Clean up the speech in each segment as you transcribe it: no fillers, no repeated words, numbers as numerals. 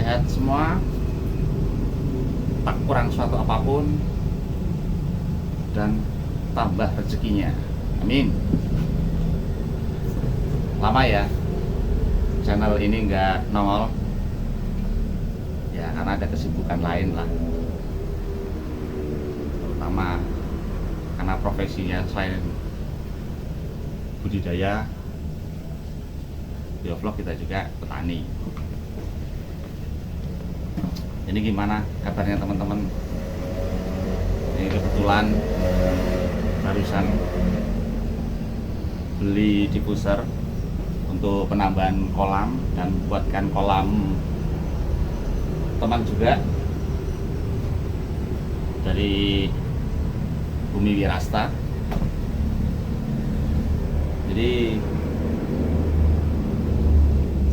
sehat semua, tak kurang suatu apapun, dan tambah rezekinya. Amin. Lama ya channel ini nggak nongol, ya karena ada kesibukan lain lah, terutama karena profesinya selain budidaya biovlog, kita juga petani. Ini gimana kabarnya teman-teman? Ini kebetulan barusan beli diffuser untuk penambahan kolam dan buatkan kolam teman juga dari Bumi Wirasta. Jadi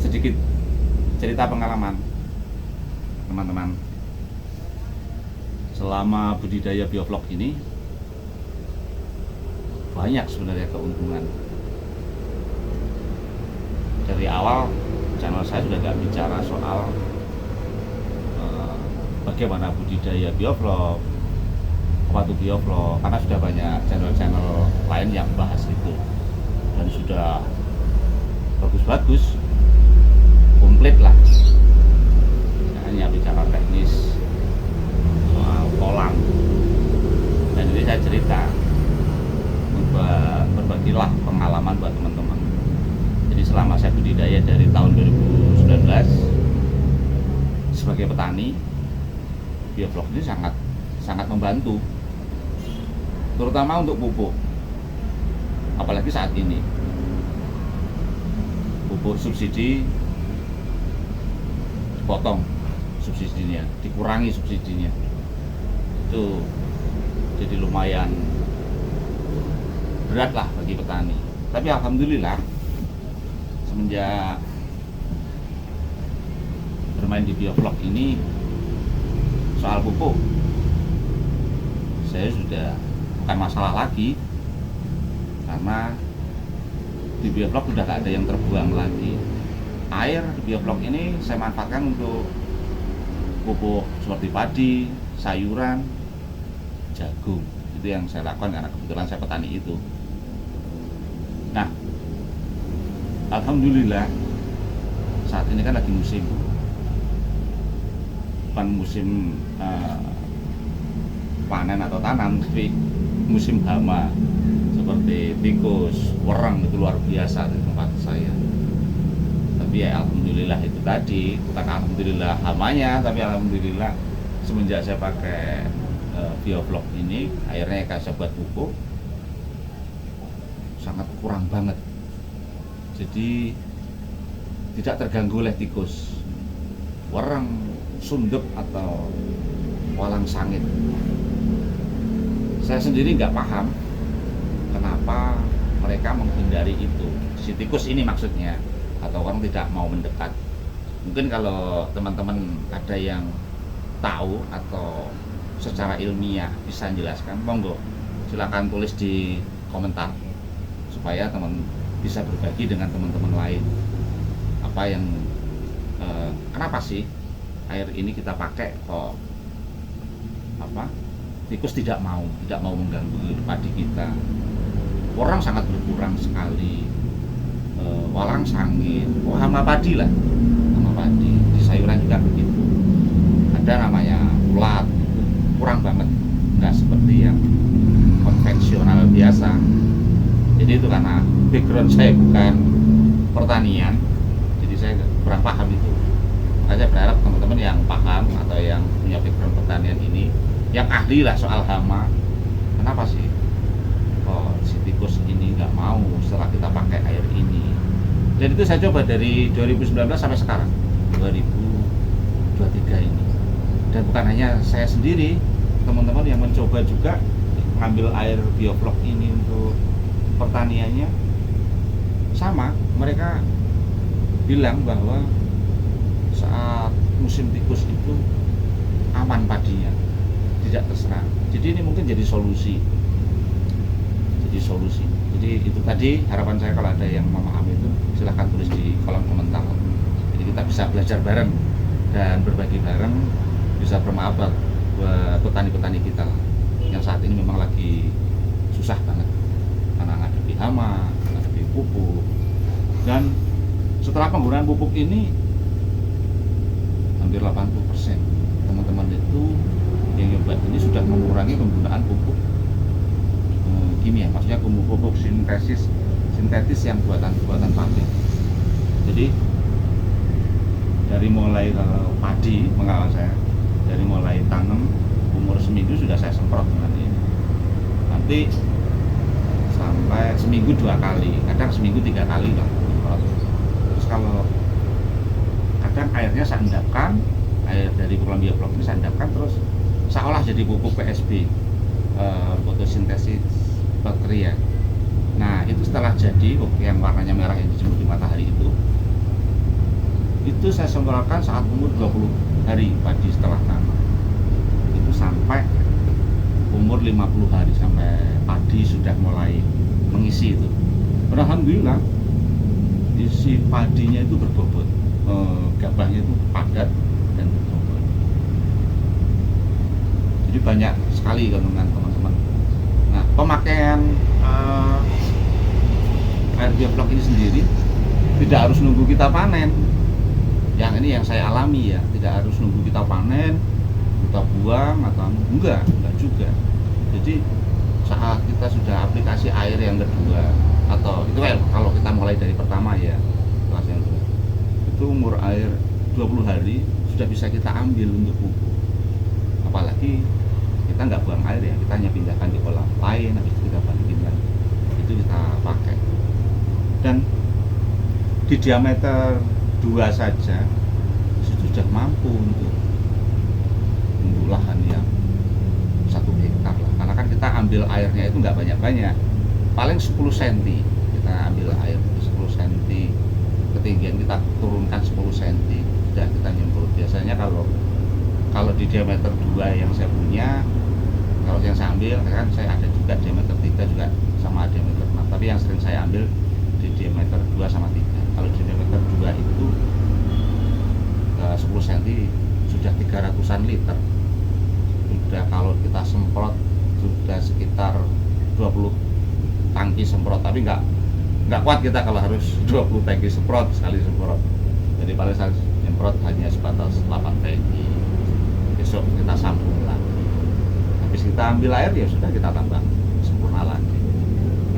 sedikit cerita pengalaman teman-teman. Selama budidaya biovlog ini banyak sebenarnya keuntungan. Dari awal channel saya sudah gak bicara soal bagaimana budidaya biovlog, apa itu biovlog, karena sudah banyak channel-channel lain yang bahas itu dan sudah bagus-bagus, komplit lah. Hanya bicara teknis soal kolam, dan ini saya cerita berbagilah pengalaman buat teman-teman. Jadi selama saya budidaya dari tahun 2019 sebagai petani, biovlog ini sangat membantu, terutama untuk pupuk. Apalagi saat ini pupuk subsidi dipotong subsidinya, dikurangi subsidinya, itu jadi lumayan berat lah bagi petani. Tapi alhamdulillah semenjak bermain di biovlog ini, soal pupuk saya sudah bukan masalah lagi, karena di biovlog sudah gak ada yang terbuang lagi. Air di biovlog ini saya manfaatkan untuk pupuk seperti padi, sayuran, jagung. Itu yang saya lakukan karena kebetulan saya petani itu. Nah, alhamdulillah saat ini kan lagi musim, bukan musim panen atau tanam, tapi musim hama seperti tikus, wereng, itu luar biasa di tempat saya. Tapi ya alhamdulillah itu tadi, bukan alhamdulillah hamanya, tapi alhamdulillah semenjak saya pakai biovlog ini, airnya kasih buat pupuk sangat kurang banget. Jadi tidak terganggu oleh tikus, wereng, sundep atau walang sangit. Saya sendiri nggak paham kenapa mereka menghindari itu, si tikus ini maksudnya, atau orang tidak mau mendekat. Mungkin kalau teman-teman ada yang tahu atau secara ilmiah bisa menjelaskan, monggo silakan tulis di komentar supaya teman bisa berbagi dengan teman-teman lain. Apa yang kenapa sih air ini kita pakai kok tikus tidak mau mengganggu padi kita. Orang sangat berkurang sekali, walang sangit, hama padi lah, hama padi. Di sayuran juga begitu. Ada namanya ulat, kurang banget, nggak seperti yang konvensional biasa. Jadi itu karena background saya bukan pertanian, jadi saya kurang paham itu. Makanya saya berharap teman-teman yang paham atau yang punya background pertanian ini, yang ahli lah soal hama, kenapa sih si tikus ini nggak mau setelah kita pakai air ini. Dan itu saya coba dari 2019 sampai sekarang 2023 ini. Dan bukan hanya saya sendiri, teman-teman yang mencoba juga mengambil air biovlog ini untuk pertaniannya sama. Mereka bilang bahwa saat musim tikus itu aman padinya, tidak terserang. Jadi ini mungkin jadi solusi. Jadi itu tadi harapan saya, kalau ada yang memahami itu silahkan tulis di kolom komentar. Jadi kita bisa belajar bareng dan berbagi bareng, bisa bermanfaat buat petani-petani kita yang saat ini memang lagi susah banget karena ngadepi hama, ngadepi pupuk. Dan setelah penggunaan pupuk ini hampir 80% teman-teman itu yang nyoba ini sudah mengurangi penggunaan pupuk kimia, maksudnya pupuk sintetis yang buatan pabrik. Jadi dari mulai padi, pengalaman saya dari mulai tanam umur seminggu sudah saya semprot dengan ini. Nanti sampai seminggu 2 kali, kadang seminggu 3 kali lah semprot. Terus kalau kadang airnya saya endapkan, air dari Columbia Block ini saya endapkan terus seolah jadi pupuk PSB, fotosintesis bakteria. Nah itu setelah jadi yang warnanya merah yang dijemur di matahari itu saya semprotkan saat umur 20 hari padi setelah tanam. Itu sampai umur 50 hari sampai padi sudah mulai mengisi itu. Alhamdulillah isi padinya itu berbobot, gabahnya itu padat dan berbobot. Jadi banyak sekali kandungan teman-teman. Nah pemakaian air bioblok ini sendiri tidak harus nunggu kita panen. Yang ini yang saya alami ya, tidak harus nunggu kita panen, kita buang atau enggak juga. Jadi saat kita sudah aplikasi air yang kedua atau itu kalau kita mulai dari pertama ya, kelas yang kedua, itu umur air 20 hari sudah bisa kita ambil untuk pupuk. Apalagi kita nggak buang air ya, kita hanya pindahkan di kolam lain, habis itu kita balikin lagi, itu kita pakai. Dan di diameter 2 saja itu sudah mampu untuk lahan yang 1 hektar lah, karena kan kita ambil airnya itu nggak banyak-banyak, paling 10 cm kita ambil air, 10 cm ketinggian kita turunkan 10 cm, sudah kita nyemprot. Biasanya kalau di diameter 2 yang saya punya, kalau yang saya ambil kan saya ada juga diameter 3 juga sama diameter 6, tapi yang sering saya ambil di diameter 2 sama 3. Kalau di diameter 2 itu 10 cm sudah 300-an liter. Sudah kalau kita semprot sudah sekitar 20 tangki semprot, tapi nggak kuat kita kalau harus 20 tangki semprot sekali semprot. Jadi paling saya semprot hanya sebatas 8 tangki. Besok kita sambung lagi. Habis kita ambil air ya sudah kita tambah sempurna lagi.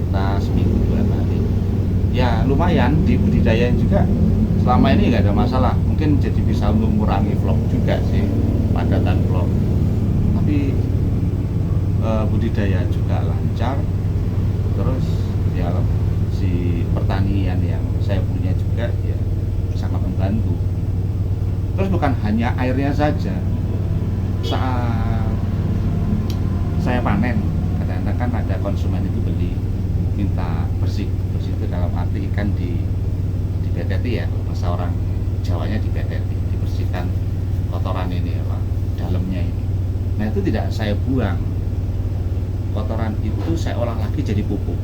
Kita seminggu 2 kali. Ya lumayan di budidaya juga selama ini nggak ada masalah. Mungkin jadi bisa untuk mengurangi vlog juga sih, padatan vlog. Tapi budidaya juga lancar. Terus ya si pertanian yang saya punya juga ya sangat membantu. Terus bukan hanya airnya saja. Saat saya panen, kadang-kadang kan ada konsumen itu beli minta bersih itu dalam arti ikan di beteti ya, bahasa orang Jawanya di beteti, dibersihkan kotoran ini apa dalamnya ini. Nah itu tidak saya buang, kotoran itu saya olah lagi jadi pupuk.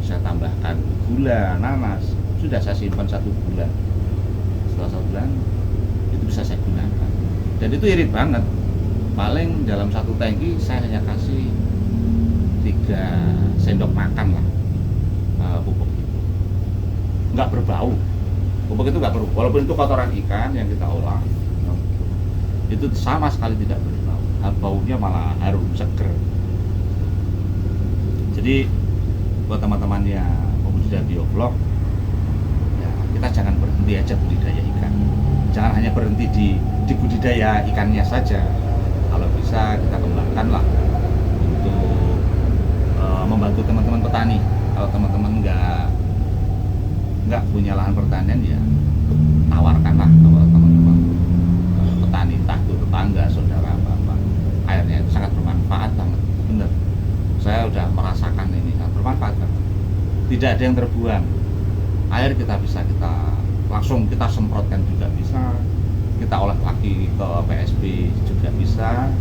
Saya tambahkan gula, nanas, sudah saya simpan 1 bulan. Setelah 1 bulan itu bisa saya gunakan, dan itu irit banget. Paling dalam 1 tangki saya hanya kasih 3 sendok makan lah pupuk itu. Nggak berbau, pupuk itu nggak berbau, walaupun itu kotoran ikan yang kita olah, itu sama sekali tidak berbau, baunya malah harum seger. Jadi buat teman-teman yang pembudidaya bioflok ya, kita jangan berhenti aja budidaya ikan, jangan hanya berhenti di budidaya ikannya saja. Kalau bisa kita kembangkanlah untuk membantu teman-teman petani. Kalau teman-teman nggak punya lahan pertanian ya tawarkanlah kalau teman-teman petani, entah itu tetangga, saudara, apa airnya itu sangat bermanfaat banget, bener. Saya udah merasakan ini sangat bermanfaat banget. Tidak ada yang terbuang. Air kita bisa langsung kita semprotkan juga bisa, kita olah lagi ke PSB juga bisa.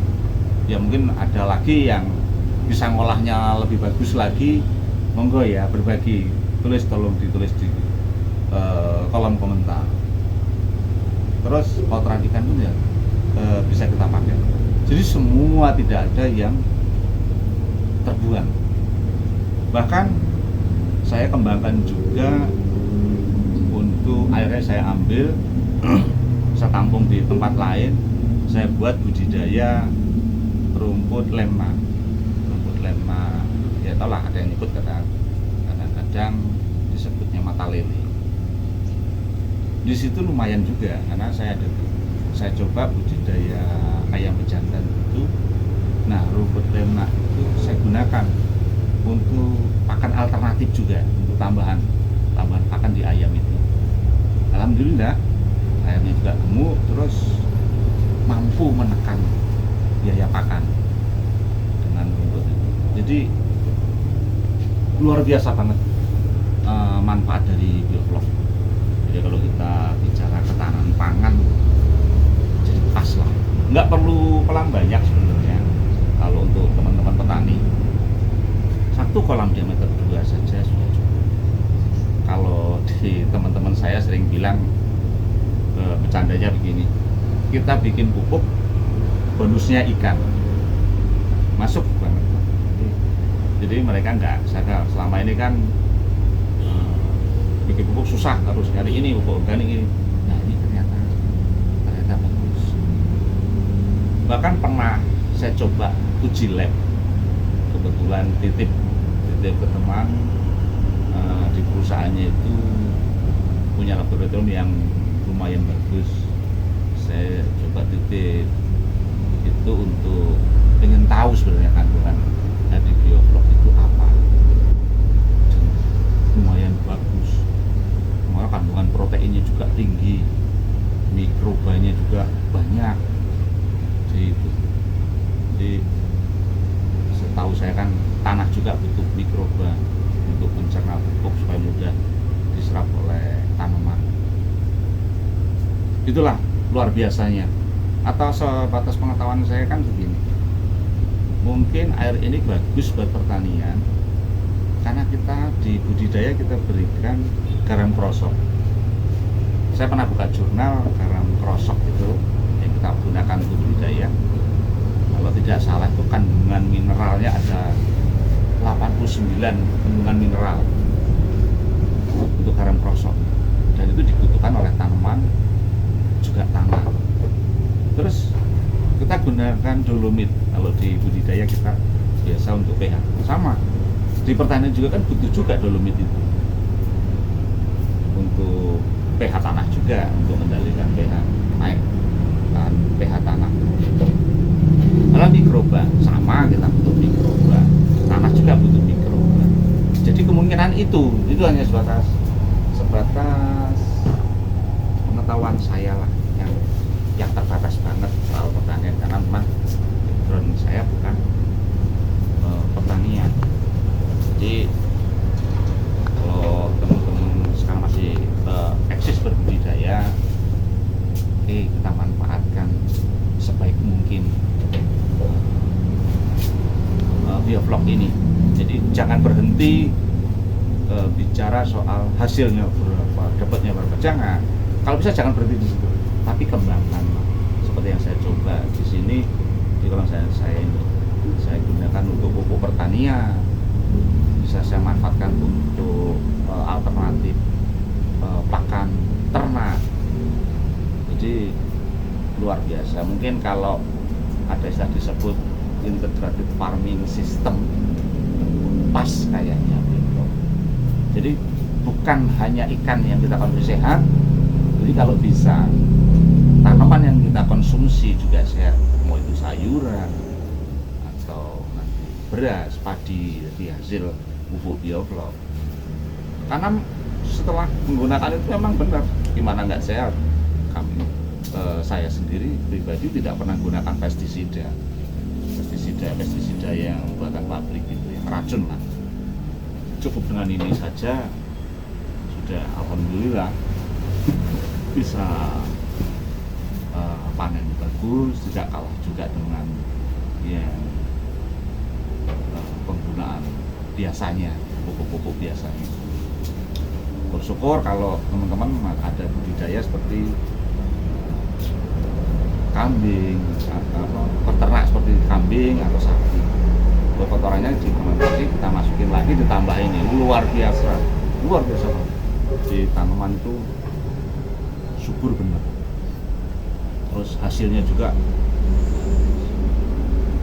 Ya mungkin ada lagi yang bisa ngolahnya lebih bagus lagi, monggo ya berbagi, tolong ditulis di kolom komentar. terus kotoran ikan pun ya bisa kita pakai. Jadi semua tidak ada yang terbuang. Bahkan saya kembangkan juga untuk airnya saya ambil, saya tampung di tempat lain, saya buat budidaya rumput lemma. Rumput lemma, ya tau lah, ada yang ikut kadang-kadang disebutnya mata lele. Di situ lumayan juga karena saya coba budidaya ayam pejantan itu. Nah, rumput lemma itu saya gunakan untuk pakan alternatif juga, untuk tambahan pakan di ayam itu. Alhamdulillah ayamnya juga gemuk, terus mampu menekan biaya pakan dengan rumput itu. Jadi luar biasa banget manfaat dari bioflok. Jadi kalau kita bicara ketahanan pangan, jadi pas lah. Nggak perlu kolam banyak sebenarnya. Kalau untuk teman-teman petani, 1 kolam diameter 2 saja sudah cukup. Kalau di teman-teman saya sering bilang, bercandanya begini, kita bikin pupuk, bonusnya ikan, masuk banget. Jadi mereka nggak sadar selama ini kan bikin pupuk susah, harus nyari ini pupuk organik ini. Nah, ini ternyata bagus. Bahkan pernah saya coba uji lab, kebetulan titip ke teman di perusahaannya itu punya laboratorium yang lumayan bagus. Saya coba titip itu untuk ingin tahu sebenarnya kandungan dari bioflok itu apa. Lumayan bagus, malah kandungan proteinnya juga tinggi, mikrobanya juga banyak. Jadi setahu saya kan tanah juga butuh mikroba untuk mencerna pupuk supaya mudah diserap oleh tanaman. Itulah luar biasanya. Atau sebatas pengetahuan saya kan begini, mungkin air ini bagus buat pertanian karena kita di budidaya kita berikan garam krosok. Saya pernah buka jurnal garam krosok itu yang kita gunakan untuk budidaya. Kalau tidak salah itu kandungan mineralnya ada 89 kandungan mineral untuk garam krosok, dan itu dibutuhkan oleh tanaman juga tanah. Terus kita gunakan dolomit. Kalau di budidaya kita biasa untuk pH, sama di pertanian juga kan butuh juga dolomit itu untuk pH tanah juga, untuk mengendalikan pH air dan pH tanah. Kalau mikroba sama, kita butuh mikroba, tanah juga butuh mikroba. Jadi kemungkinan itu hanya sebatas pengetahuan saya lah, yang terbatas banget soal pertanian, karena memang background saya bukan pertanian. Jadi kalau teman-teman sekarang masih eksis berbudidaya, kita manfaatkan sebaik mungkin bioflok ini. Jadi jangan berhenti bicara soal hasilnya berapa, dapatnya berapa, jangan. Kalau bisa jangan berhenti di situ, tapi kembangkan seperti yang saya coba di sini. Di kolam saya gunakan untuk pupuk pertanian, bisa saya manfaatkan untuk alternatif pakan ternak. Jadi luar biasa. Mungkin kalau ada istilah disebut integrated farming system, pas kayaknya gitu. Jadi bukan hanya ikan yang kita konsumsi sehat, jadi kalau bisa tanaman yang kita konsumsi juga sehat, mau itu sayuran atau nanti beras, padi, jadi hasil pupuk bioflok. Karena setelah menggunakan itu memang benar, gimana nggak sehat. Saya sendiri pribadi tidak pernah menggunakan pestisida yang buatan pabrik itu, yang racun lah. Cukup dengan ini saja sudah alhamdulillah bisa panen bagus, tidak kalah juga dengan yang penggunaan biasanya, pupuk-pupuk biasanya. Bersyukur kalau teman-teman ada budidaya seperti kambing, atau peternak seperti kambing atau sapi. Kotorannya difermentasi, kita masukin lagi, ditambah ini, luar biasa Pak. Di tanaman itu subur benar. Terus hasilnya juga,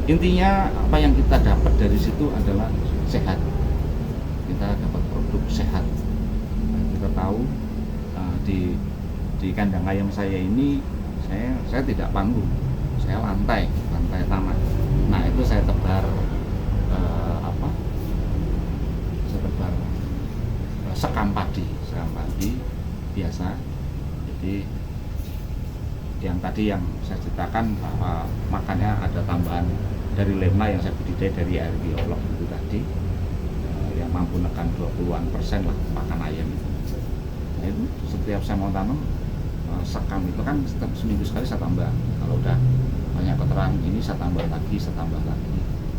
intinya apa yang kita dapat dari situ adalah sehat. Kita dapat produk sehat. Nah, kita tahu di kandang ayam saya ini saya tidak panggung, saya lantai tanah. Nah itu saya tebar sekam padi biasa. Jadi yang tadi yang saya ceritakan bahwa makannya ada tambahan dari lemna yang saya budidaya dari air biolog itu tadi, yang mampu menekan 20% lah makan ayam itu. Nah, itu setiap saya mau tanam sekam itu kan seminggu sekali saya tambah. Kalau udah banyak kotoran ini saya tambah lagi.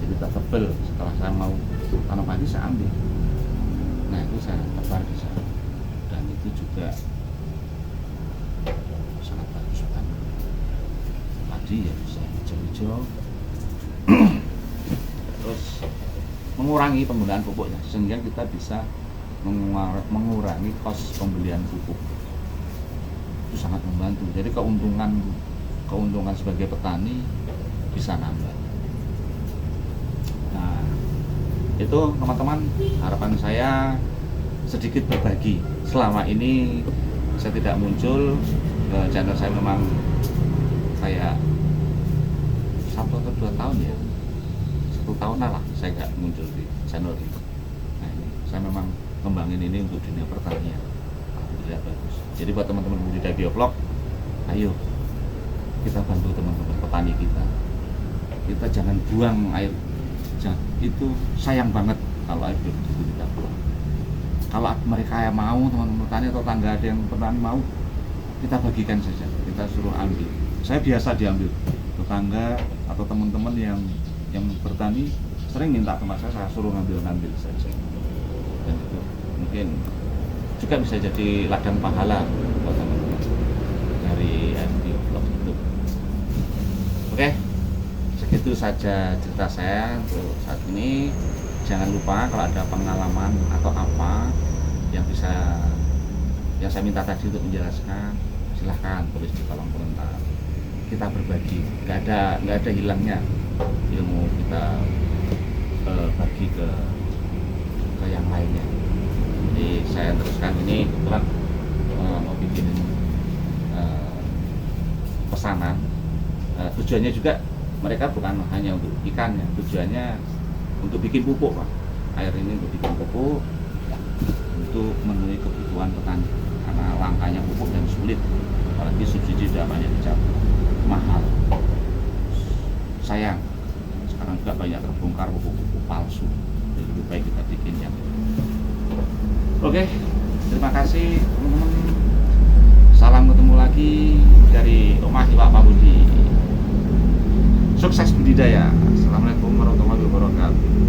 Jadi tak tebel, setelah saya mau tanam lagi saya ambil. Nah itu saya tebar di sana, dan itu juga sangat bagus kan. Padi ya bisa hijau-hijau. Terus mengurangi penggunaan pupuknya sehingga kita bisa mengurangi kos pembelian pupuk. Itu sangat membantu. Jadi keuntungan sebagai petani bisa nambah. Nah, itu teman-teman, harapan saya sedikit berbagi. Selama ini saya tidak muncul, channel saya memang kayak 1 atau 2 tahun ya, 1 tahunan lah saya nggak muncul di channel ini. Nah ini saya memang kembangin ini untuk dunia pertanian. Alhamdulillah bagus. Jadi buat teman-teman budidaya biovlog, ayo kita bantu teman-teman petani kita. Kita jangan buang air. Itu sayang banget kalau air itu tidak buang. Kalau mereka yang mau, teman-teman petani atau tangga ada yang petani mau, kita bagikan saja, kita suruh ambil. Saya biasa diambil, tetangga atau teman-teman yang bertani sering minta tempat saya suruh ngambil saja. Dan itu mungkin juga bisa jadi ladang pahala buat teman-teman dari biovlog itu. Oke, segitu saja cerita saya untuk saat ini. Jangan lupa kalau ada pengalaman atau apa yang saya minta tadi untuk menjelaskan, silahkan tulis di kolom komentar. Kita berbagi, nggak ada hilangnya ilmu kita, bagi ke yang lainnya. Jadi saya teruskan ini kebetulan mau bikin pesanan. Tujuannya juga mereka bukan hanya untuk ikan ya, tujuannya untuk bikin pupuk Pak. Air ini untuk bikin pupuk, untuk memenuhi kebutuhan petani, karena langkanya pupuk dan sulit, apalagi subsidi sudah banyak dicabut, mahal, sayang. Sekarang juga banyak terbongkar pupuk-pupuk palsu, jadi lebih baik kita bikin yang ini. Oke, terima kasih teman-teman. Salam ketemu lagi dari Omah Iwak Pak Budi. Sukses budidaya. Assalamualaikum warahmatullahi wabarakatuh.